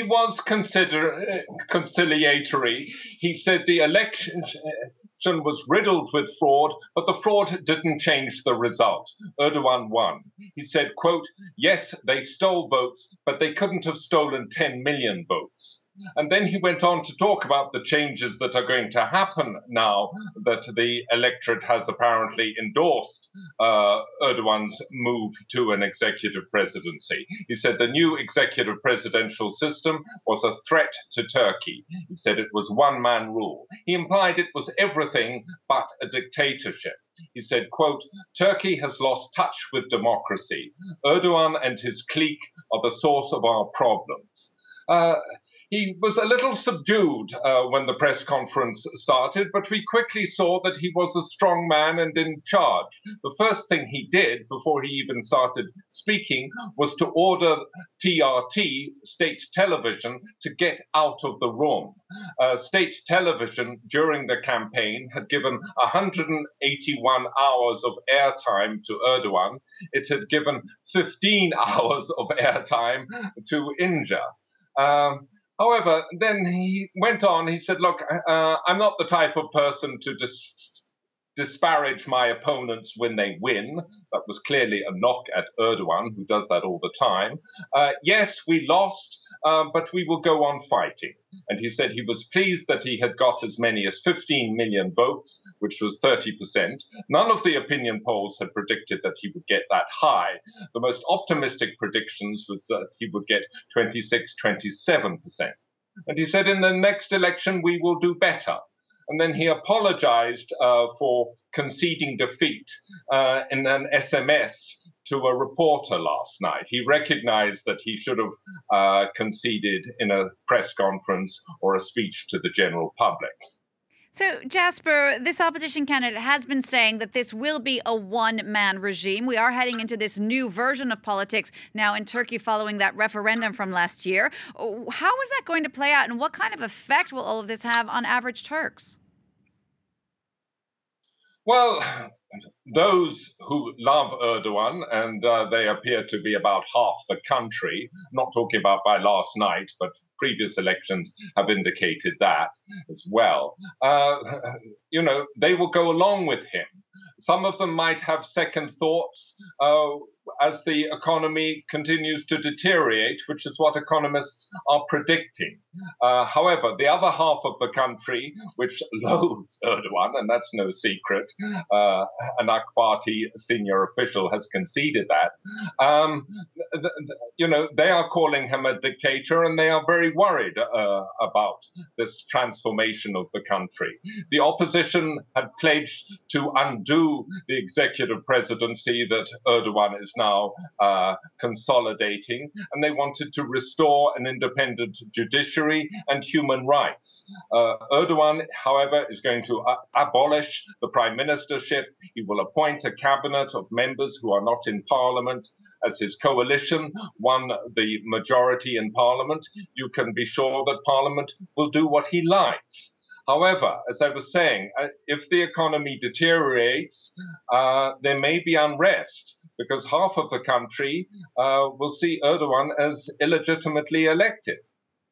was conciliatory. He said the election was riddled with fraud, but the fraud didn't change the result. Erdogan won. He said, quote, yes, they stole votes, but they couldn't have stolen 10 million votes. And then he went on to talk about the changes that are going to happen now that the electorate has apparently endorsed Erdogan's move to an executive presidency. He said the new executive presidential system was a threat to Turkey. He said it was one-man rule. He implied it was everything but a dictatorship. He said, quote, Turkey has lost touch with democracy. Erdogan and his clique are the source of our problems. He was a little subdued when the press conference started, but we quickly saw that he was a strong man and in charge. The first thing he did before he even started speaking was to order TRT, state television, to get out of the room. State television during the campaign had given 181 hours of airtime to Erdogan. It had given 15 hours of airtime to Ince. However, then he went on, he said, look, I'm not the type of person to disparage my opponents when they win. That was clearly a knock at Erdogan, who does that all the time. Yes, we lost, but we will go on fighting. And he said he was pleased that he had got as many as 15 million votes, which was 30%. None of the opinion polls had predicted that he would get that high. The most optimistic predictions was that he would get 26, 27%. And he said, in the next election, we will do better. And then he apologized for conceding defeat in an SMS to a reporter last night. He recognized that he should have conceded in a press conference or a speech to the general public. So, Jasper, this opposition candidate has been saying that this will be a one-man regime. We are heading into this new version of politics now in Turkey following that referendum from last year. How is that going to play out, and what kind of effect will all of this have on average Turks? Well, those who love Erdogan, and they appear to be about half the country, not talking about by last night, but previous elections have indicated that as well, they will go along with him. Some of them might have second thoughts as the economy continues to deteriorate, which is what economists are predicting. However, the other half of the country, which loathes Erdogan, and that's no secret, an AK Party senior official has conceded that, they are calling him a dictator, and they are very worried about this transformation of the country. The opposition had pledged to undo the executive presidency that Erdogan is now consolidating, and they wanted to restore an independent judiciary and human rights. Erdogan, however, is going to abolish the prime ministership. He will appoint a cabinet of members who are not in parliament. As his coalition won the majority in parliament, you can be sure that parliament will do what he likes. However, as I was saying, if the economy deteriorates, there may be unrest, because half of the country will see Erdogan as illegitimately elected.